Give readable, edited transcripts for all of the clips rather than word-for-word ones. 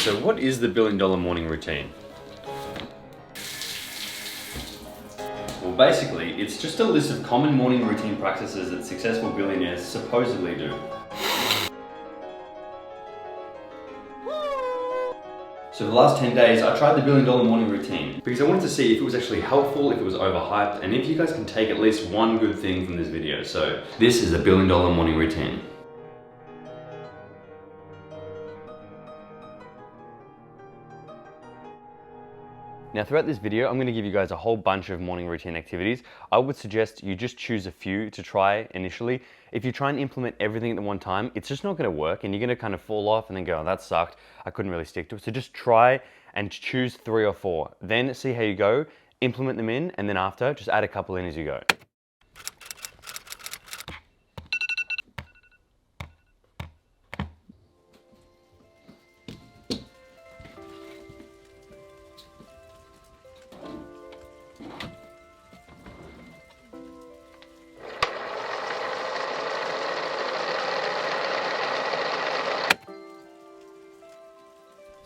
So what is the $1 billion morning routine? Well, basically, it's just a list of common morning routine practices that successful billionaires supposedly do. So for the last 10 days, I tried the $1 billion morning routine because I wanted to see if it was actually helpful, if it was overhyped, and if you guys can take at least one good thing from this video. So this is a $1 billion morning routine. Now throughout this video, I'm going to give you guys a whole bunch of morning routine activities. I would suggest you just choose a few to try initially. If you try and implement everything at the one time, it's just not going to work and you're going to kind of fall off and then go, oh, that sucked. I couldn't really stick to it. So just try and choose 3 or 4. Then see how you go, implement them in, and then after, just add a couple in as you go.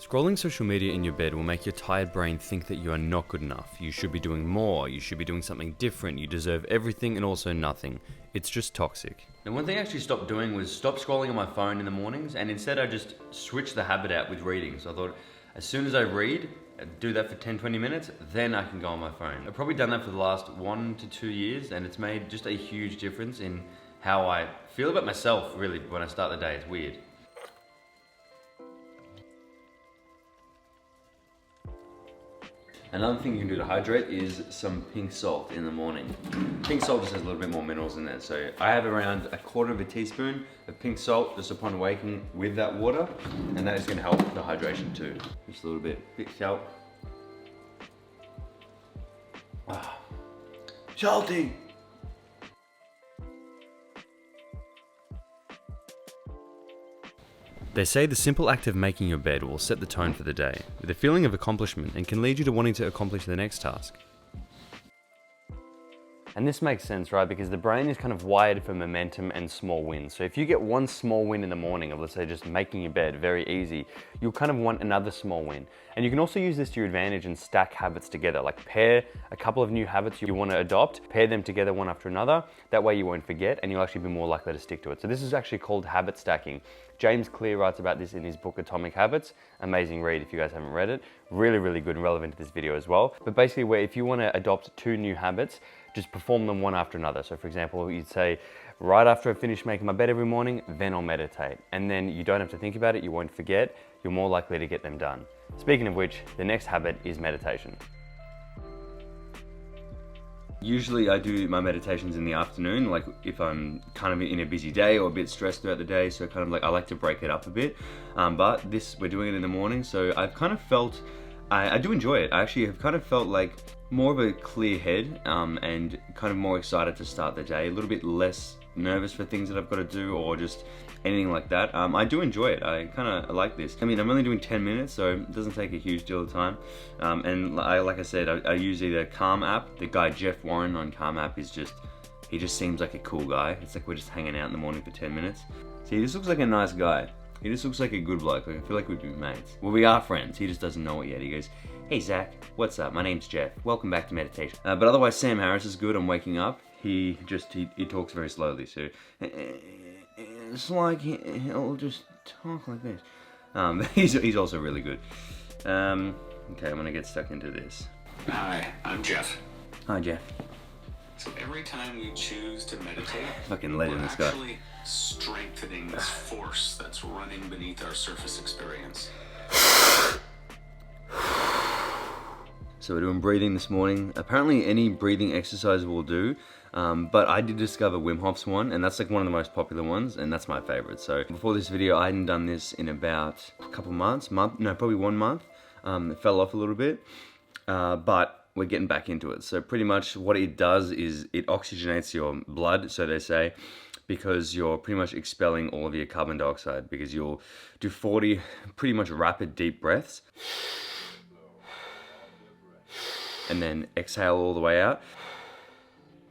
Scrolling social media in your bed will make your tired brain think that you are not good enough. You should be doing more, you should be doing something different, you deserve everything and also nothing. It's just toxic. And one thing I actually stopped doing was stop scrolling on my phone in the mornings, and instead I just switched the habit out with reading. So I thought, as soon as I read, do that for 10-20 minutes, then I can go on my phone. I've probably done that for the last 1 to 2 years, and it's made just a huge difference in how I feel about myself, really, when I start the day. It's weird. Another thing you can do to hydrate is some pink salt in the morning. Pink salt just has a little bit more minerals in there. So I have around 1/4 teaspoon of pink salt just upon waking with that water, and that is going to help the hydration too. Just a little bit, pink salt. Ah, salty! They say the simple act of making your bed will set the tone for the day, with a feeling of accomplishment, and can lead you to wanting to accomplish the next task. And this makes sense, right? Because the brain is kind of wired for momentum and small wins. So if you get one small win in the morning of, let's say, just making your bed very easy, you'll kind of want another small win. And you can also use this to your advantage and stack habits together, like pair a couple of new habits you want to adopt, pair them together one after another. That way you won't forget and you'll actually be more likely to stick to it. So this is actually called habit stacking. James Clear writes about this in his book, Atomic Habits. Amazing read if you guys haven't read it. Really, really good and relevant to this video as well. But basically, where if you want to adopt 2 new habits, just perform them one after another. So for example, you'd say, right after I finish making my bed every morning, then I'll meditate. And then you don't have to think about it, you won't forget, you're more likely to get them done. Speaking of which, the next habit is meditation. Usually I do my meditations in the afternoon, like if I'm kind of in a busy day or a bit stressed throughout the day, so kind of like I like to break it up a bit. But we're doing it in the morning, so I've kind of felt, I do enjoy it. I actually have kind of felt like more of a clear head and kind of more excited to start the day, a little bit less nervous for things that I've got to do or just anything like that. I do enjoy it. I kind of like this. I mean, I'm only doing 10 minutes, so it doesn't take a huge deal of time. And like I said, I use either Calm app. The guy Jeff Warren on Calm app is he just seems like a cool guy. It's like we're just hanging out in the morning for 10 minutes. See, he just looks like a nice guy. He just looks like a good bloke. Like, I feel like we'd be mates. Well, we are friends. He just doesn't know it yet. He goes, "Hey Zach, what's up? My name's Jeff. Welcome back to meditation." But otherwise, Sam Harris is good on waking up. He talks very slowly, so it's like he'll just talk like this. He's also really good. Okay, I'm gonna get stuck into this. Hi, I'm Jeff. Hi, Jeff. So every time we choose to meditate, Fucking legend, this guy. we're actually strengthening this force that's running beneath our surface experience. So we're doing breathing this morning. Apparently any breathing exercise will do, but I did discover Wim Hof's one, and that's like one of the most popular ones, and that's my favorite. So before this video, I hadn't done this in about a couple months, probably 1 month. It fell off a little bit, but we're getting back into it. So pretty much what it does is it oxygenates your blood, so they say, because you're pretty much expelling all of your carbon dioxide, because you'll do 40 pretty much rapid deep breaths and then exhale all the way out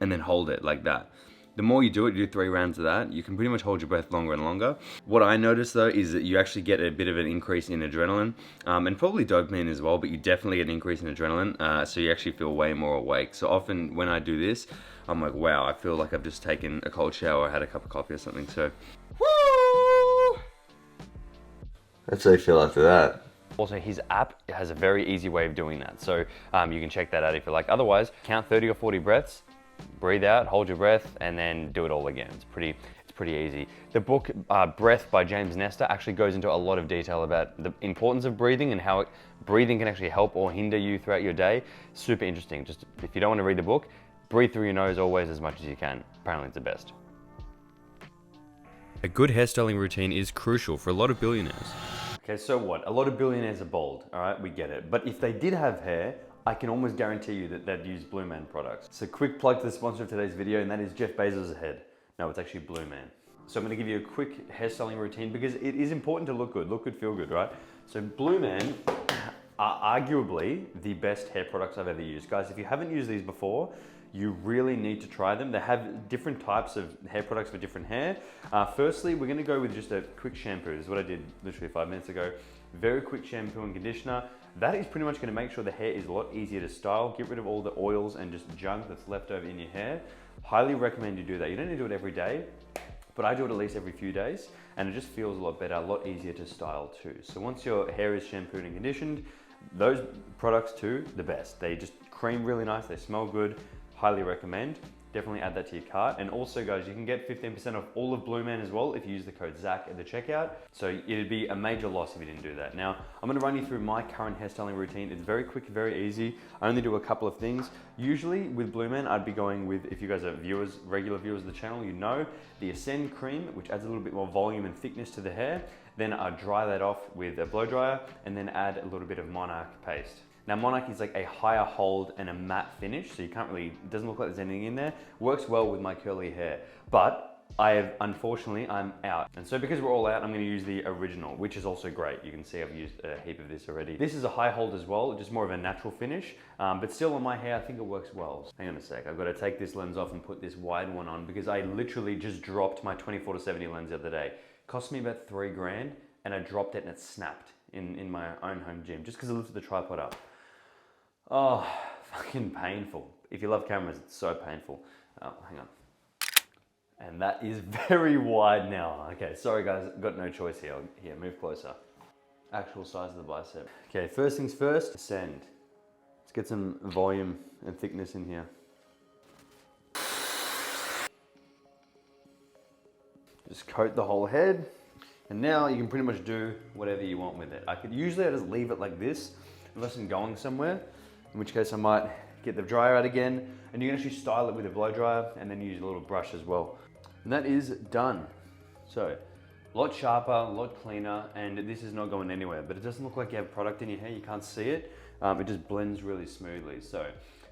and then hold it like that. The more you do 3 rounds of that, you can pretty much hold your breath longer and longer. What I noticed though is that you actually get a bit of an increase in adrenaline, and probably dopamine as well, but you definitely get an increase in adrenaline, so you actually feel way more awake. So often when I do this, I'm like, wow, I feel like I've just taken a cold shower, had a cup of coffee or something, so. Woo! That's how you feel after that. Also, his app has a very easy way of doing that. So you can check that out if you like. Otherwise, count 30 or 40 breaths, breathe out, hold your breath, and then do it all again. It's pretty easy. The book Breath by James Nestor actually goes into a lot of detail about the importance of breathing and how breathing can actually help or hinder you throughout your day. Super interesting. Just if you don't want to read the book, breathe through your nose always as much as you can. Apparently it's the best. A good hairstyling routine is crucial for a lot of billionaires. Okay, so what? A lot of billionaires are bald, all right, we get it. But if they did have hair, I can almost guarantee you that they'd use Blue Man products. So quick plug to the sponsor of today's video, and that is Jeff Bezos' head. No, it's actually Blue Man. So I'm gonna give you a quick hairstyling routine because it is important to look good, feel good, right? So Blue Man are arguably the best hair products I've ever used. Guys, if you haven't used these before, you really need to try them. They have different types of hair products for different hair. Firstly, we're gonna go with just a quick shampoo. This is what I did literally 5 minutes ago. Very quick shampoo and conditioner. That is pretty much gonna make sure the hair is a lot easier to style, get rid of all the oils and just junk that's left over in your hair. Highly recommend you do that. You don't need to do it every day, but I do it at least every few days, and it just feels a lot better, a lot easier to style too. So once your hair is shampooed and conditioned, those products too, the best. They just cream really nice, they smell good. Highly recommend. Definitely add that to your cart. And also guys, you can get 15% off all of Blue Man as well if you use the code ZACH at the checkout. So it'd be a major loss if you didn't do that. Now, I'm gonna run you through my current hairstyling routine. It's very quick, very easy. I only do a couple of things. Usually with Blue Man, I'd be going with, if you guys are viewers, regular viewers of the channel, you know, the Ascend cream, which adds a little bit more volume and thickness to the hair. Then I dry that off with a blow dryer and then add a little bit of Monarch paste. Now Monarch is like a higher hold and a matte finish, so you can't really, it doesn't look like there's anything in there. Works well with my curly hair, but unfortunately, I'm out. And so because we're all out, I'm gonna use the original, which is also great. You can see I've used a heap of this already. This is a high hold as well, just more of a natural finish, but still on my hair, I think it works well. Hang on a sec, I've gotta take this lens off and put this wide one on because I literally just dropped my 24-70 lens the other day. Cost me about 3 grand, and I dropped it and it snapped in my own home gym, just because I lifted the tripod up. Oh, fucking painful. If you love cameras, it's so painful. Oh, hang on. And that is very wide now. Okay, sorry guys, got no choice here. Here, move closer. Actual size of the bicep. Okay, first things first, Ascend. Let's get some volume and thickness in here. Just coat the whole head. And now you can pretty much do whatever you want with it. I just leave it like this, unless I'm going somewhere. In which case I might get the dryer out again, and you can actually style it with a blow dryer and then use a little brush as well. And that is done. So, a lot sharper, a lot cleaner, and this is not going anywhere, but it doesn't look like you have product in your hair, you can't see it. It just blends really smoothly. So,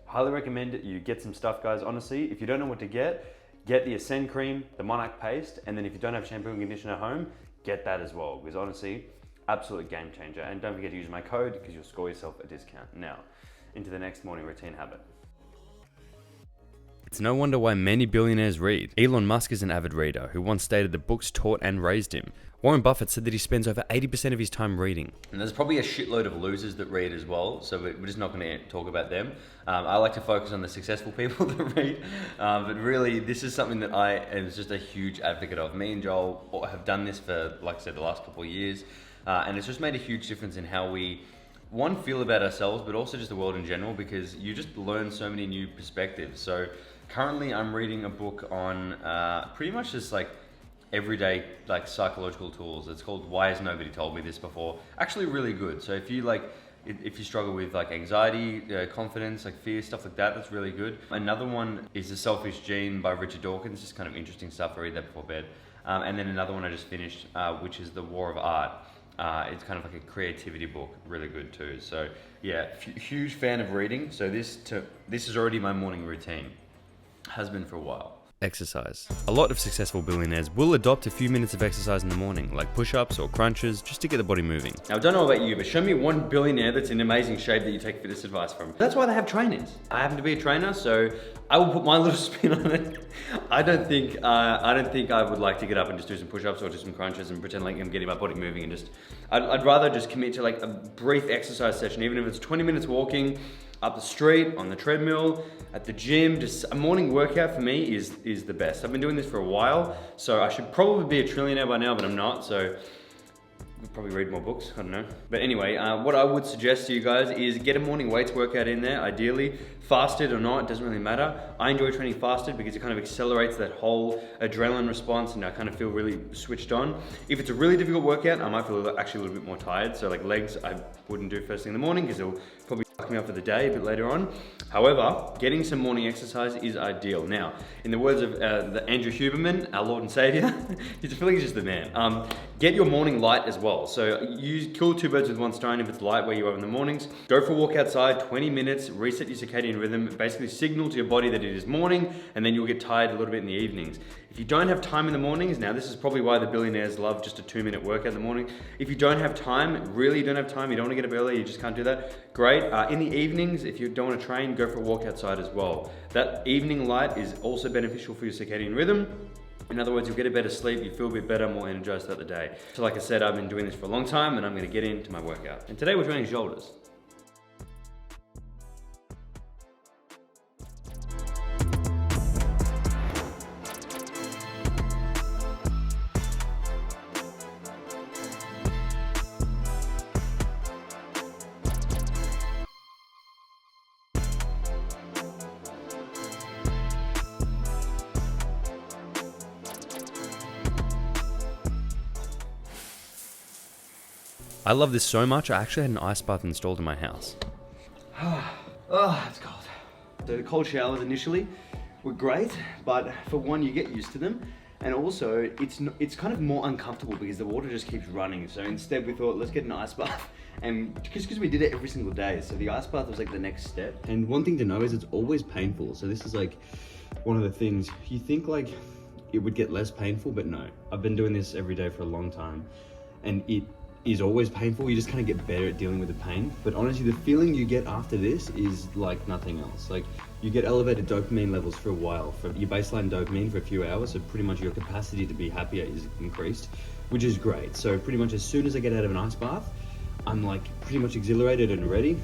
highly recommend that you get some stuff, guys. Honestly, if you don't know what to get the Ascend cream, the Monarch paste, and then if you don't have shampoo and conditioner at home, get that as well, because honestly, absolute game changer. And don't forget to use my code because you'll score yourself a discount. Now, into the next morning routine habit. It's no wonder why many billionaires read. Elon Musk is an avid reader who once stated that books taught and raised him. Warren Buffett said that he spends over 80% of his time reading. And there's probably a shitload of losers that read as well, so we're just not going to talk about them. I like to focus on the successful people that read, but really this is something that I am just a huge advocate of. Me and Joel have done this for, like I said, the last couple of years, and it's just made a huge difference in how we feel about ourselves, but also just the world in general, because you just learn so many new perspectives. So currently I'm reading a book on pretty much just like everyday like psychological tools. It's called Why Has Nobody Told Me This Before? Actually really good. So if you struggle with like anxiety, confidence, like fear, stuff like that, that's really good. Another one is The Selfish Gene by Richard Dawkins, just kind of interesting stuff. I read that before bed. And then another one I just finished, which is The War of Art. It's kind of like a creativity book, really good too. So yeah, huge fan of reading. So this is already my morning routine. Has been for a while. Exercise. A lot of successful billionaires will adopt a few minutes of exercise in the morning, like push-ups or crunches, just to get the body moving. Now, I don't know about you, but show me one billionaire that's in amazing shape that you take fitness advice from. That's why they have trainers. I happen to be a trainer, so I will put my little spin on it. I don't think I would like to get up and just do some push-ups or do some crunches and pretend like I'm getting my body moving and just. I'd rather just commit to like a brief exercise session, even if it's 20 minutes walking up the street, on the treadmill, at the gym. Just a morning workout for me is the best. I've been doing this for a while, so I should probably be a trillionaire by now, but I'm not, so I'll probably read more books, I don't know. But anyway, what I would suggest to you guys is get a morning weights workout in there, ideally. Fasted or not, it doesn't really matter. I enjoy training fasted because it kind of accelerates that whole adrenaline response and I kind of feel really switched on. If it's a really difficult workout, I might feel actually a little bit more tired. So like legs, I wouldn't do first thing in the morning because it'll probably fuck me up for the day a bit later on. However, getting some morning exercise is ideal. Now, in the words of the Andrew Huberman, our Lord and Savior, I feel like he's just the man. Get your morning light as well. So you kill two birds with one stone if it's light where you are in the mornings. Go for a walk outside, 20 minutes, reset your circadian rhythm, basically signal to your body that it is morning, and then you'll get tired a little bit in the evenings. If you don't have time in the mornings, now this is probably why the billionaires love just a 2-minute workout in the morning. If you don't have time, really don't have time, you don't want to get up early, you just can't do that, great. In the evenings, if you don't want to train, go for a walk outside as well. That evening light is also beneficial for your circadian rhythm. In other words, you'll get a better sleep, you feel a bit better, more energized throughout the day. So like I said, I've been doing this for a long time and I'm gonna get into my workout. And today we're training shoulders. I love this so much, I actually had an ice bath installed in my house. Oh, it's cold. So the cold showers initially were great, but for one, you get used to them. And also, it's kind of more uncomfortable because the water just keeps running. So instead we thought, let's get an ice bath. And because we did it every single day. So the ice bath was like the next step. And one thing to know is it's always painful. So this is like one of the things, you think like it would get less painful, but no. I've been doing this every day for a long time. And it is always painful. You just kind of get better at dealing with the pain. But honestly, the feeling you get after this is like nothing else. Like you get elevated dopamine levels for a while, for your baseline dopamine for a few hours. So pretty much your capacity to be happier is increased, which is great. So pretty much as soon as I get out of an ice bath, I'm like pretty much exhilarated and ready.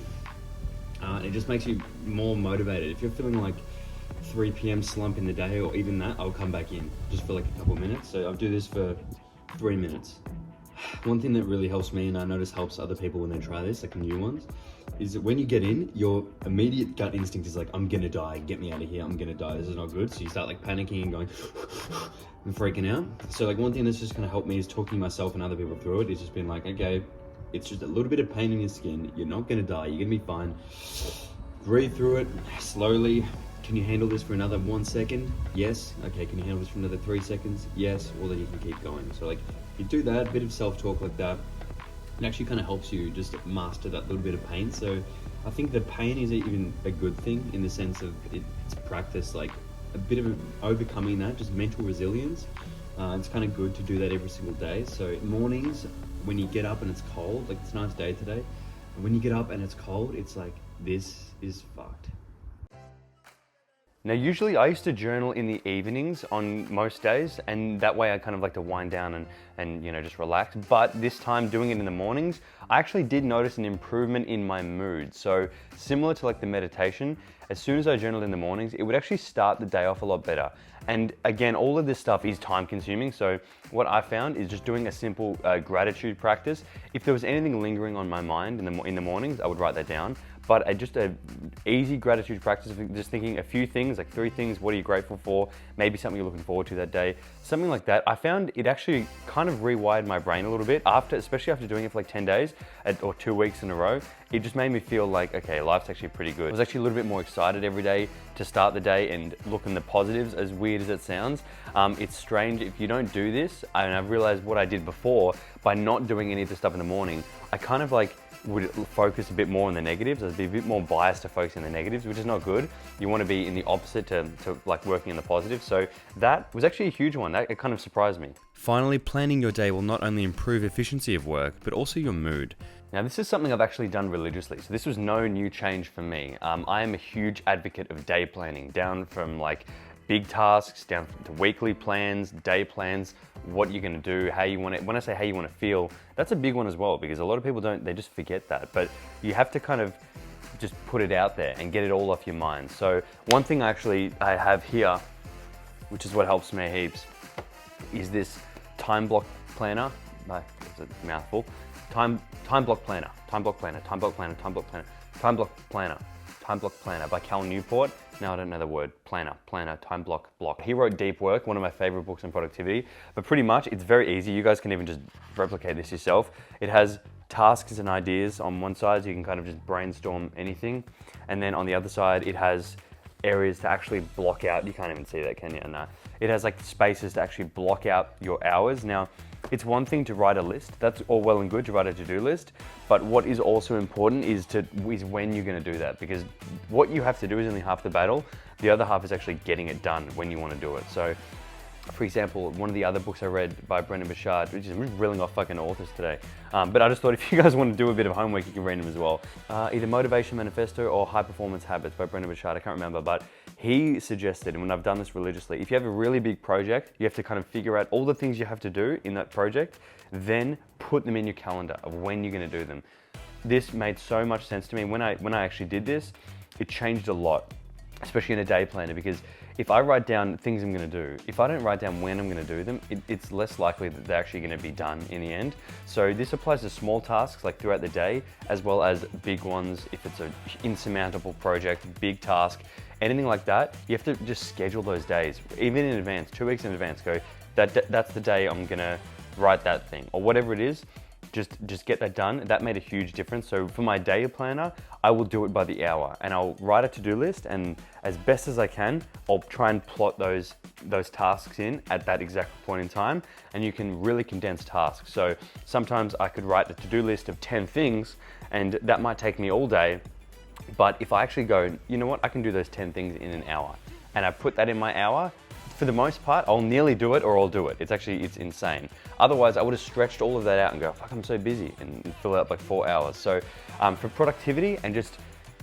It just makes you more motivated. If you're feeling like 3 p.m. slump in the day or even that, I'll come back in just for like a couple of minutes. So I'll do this for 3 minutes. One thing that really helps me, and I notice helps other people when they try this, like new ones, is that when you get in, your immediate gut instinct is like, I'm gonna die, get me out of here, I'm gonna die, this is not good. So you start like panicking and going and freaking out. So like one thing that's just gonna help me is talking myself and other people through it. It's just been like, okay, it's just a little bit of pain in your skin, you're not gonna die, you're gonna be fine. Breathe through it slowly. Can you handle this for another 1 second? Yes. Okay, can you handle this for another 3 seconds? Yes. Well, then you can keep going. So like, you do that, a bit of self-talk like that, it actually kind of helps you just master that little bit of pain. So I think the pain is even a good thing in the sense of it's practice, like a bit of overcoming that, just mental resilience. It's kind of good to do that every single day. So mornings, when you get up and it's cold, like it's a nice day today, and when you get up and it's cold, it's like, this is fucked. Now, usually I used to journal in the evenings on most days, and that way I kind of like to wind down and you know, just relax. But this time doing it in the mornings, I actually did notice an improvement in my mood. So similar to like the meditation, as soon as I journaled in the mornings, it would actually start the day off a lot better. And again, all of this stuff is time consuming. So what I found is just doing a simple gratitude practice. If there was anything lingering on my mind in the mornings, I would write that down. But just a easy gratitude practice of just thinking a few things, like 3 things, what are you grateful for? Maybe something you're looking forward to that day, something like that. I found it actually kind of rewired my brain a little bit especially after doing it for like 10 days or 2 weeks in a row. It just made me feel like, okay, life's actually pretty good. I was actually a little bit more excited every day to start the day and look in the positives, as weird as it sounds. It's strange if you don't do this, and I've realized what I did before, by not doing any of the stuff in the morning, I kind of like would focus a bit more on the negatives. I'd be a bit more biased to focusing on the negatives, which is not good. You want to be in the opposite to like working in the positive. So that was actually a huge one. It kind of surprised me. Finally, planning your day will not only improve efficiency of work, but also your mood. Now, this is something I've actually done religiously. So this was no new change for me. I am a huge advocate of day planning, down from like big tasks, down to weekly plans, day plans, what you're gonna do, how you want it. When I say how you want to feel, that's a big one as well, because a lot of people they just forget that. But you have to kind of just put it out there and get it all off your mind. So one thing I have here, which is what helps me heaps, is this time block planner. It's a mouthful. Time block planner by Cal Newport. Now I don't know the word, planner, time block. He wrote Deep Work, one of my favorite books on productivity, but pretty much it's very easy. You guys can even just replicate this yourself. It has tasks and ideas on one side, so you can kind of just brainstorm anything. And then on the other side, it has areas to actually block out. You can't even see that, can you? No. It has like spaces to actually block out your hours. Now, it's one thing to write a list. That's all well and good to write a to-do list. But what is also important is when you're going to do that, because what you have to do is only half the battle. The other half is actually getting it done when you want to do it. So, for example, one of the other books I read by Brendon Burchard, which is I'm just reeling off fucking authors today. But I just thought if you guys want to do a bit of homework, you can read them as well. Either Motivation Manifesto or High Performance Habits by Brendon Burchard. I can't remember, but he suggested, and when I've done this religiously, if you have a really big project, you have to kind of figure out all the things you have to do in that project, then put them in your calendar of when you're going to do them. This made so much sense to me. When I actually did this, it changed a lot, especially in a day planner, because if I write down things I'm going to do, if I don't write down when I'm going to do them, it's less likely that they're actually going to be done in the end. So this applies to small tasks like throughout the day, as well as big ones. If it's an insurmountable project, big task, anything like that, you have to just schedule those days, even in advance, 2 weeks in advance. Go, that's the day I'm going to write that thing, or whatever it is. Just get that done. That made a huge difference. So for my day planner, I will do it by the hour, and I'll write a to-do list, and as best as I can, I'll try and plot those tasks in at that exact point in time, and you can really condense tasks. So sometimes I could write a to-do list of 10 things, and that might take me all day, but if I actually go, you know what, I can do those 10 things in an hour, and I put that in my hour, for the most part, I'll nearly do it or I'll do it. It's insane. Otherwise, I would have stretched all of that out and go, fuck, I'm so busy, and fill out like 4 hours. So for productivity and just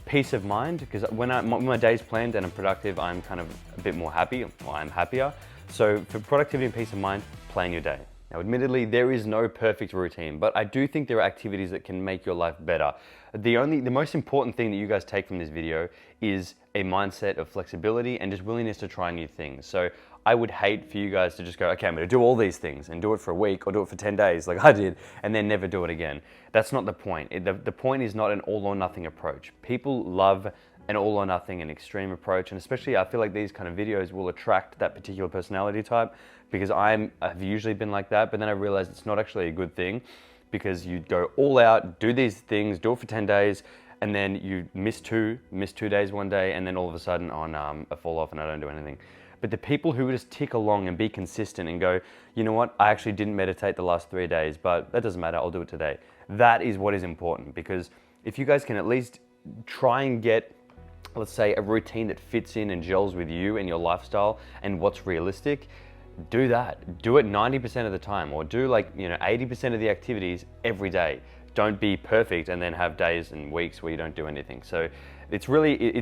peace of mind, because when my day's planned and I'm productive, I'm kind of a bit more happy, or I'm happier. So for productivity and peace of mind, plan your day. Now, admittedly, there is no perfect routine, but I do think there are activities that can make your life better. The most important thing that you guys take from this video is a mindset of flexibility and just willingness to try new things. So I would hate for you guys to just go, okay, I'm gonna do all these things and do it for a week or do it for 10 days like I did, and then never do it again. That's not the point. The point is not an all or nothing approach. People love an all or nothing, an extreme approach, and especially I feel like these kind of videos will attract that particular personality type, because I've usually been like that, but then I realized it's not actually a good thing, because you go all out, do these things, do it for 10 days, and then you miss 2 days one day, and then all of a sudden, oh no, I fall off and I don't do anything. But the people who just tick along and be consistent and go, you know what, I actually didn't meditate the last 3 days, but that doesn't matter, I'll do it today. That is what is important, because if you guys can at least try and get, let's say, a routine that fits in and gels with you and your lifestyle and what's realistic, do that. Do it 90% of the time, or do 80% of the activities every day. Don't be perfect and then have days and weeks where you don't do anything. So it's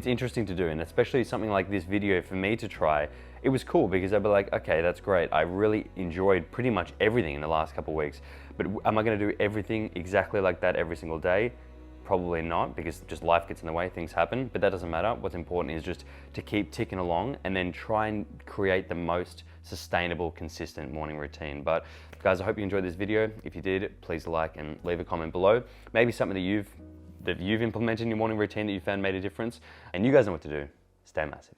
interesting to do, and especially something like this video for me to try. It was cool because I'd be like, okay, that's great. I really enjoyed pretty much everything in the last couple of weeks, but am I gonna do everything exactly like that every single day? Probably not, because just life gets in the way, things happen, but that doesn't matter. What's important is just to keep ticking along and then try and create the most sustainable, consistent morning routine. But guys, I hope you enjoyed this video. If you did, please like and leave a comment below. Maybe something that you've implemented in your morning routine that you found made a difference. And you guys know what to do. Stay massive.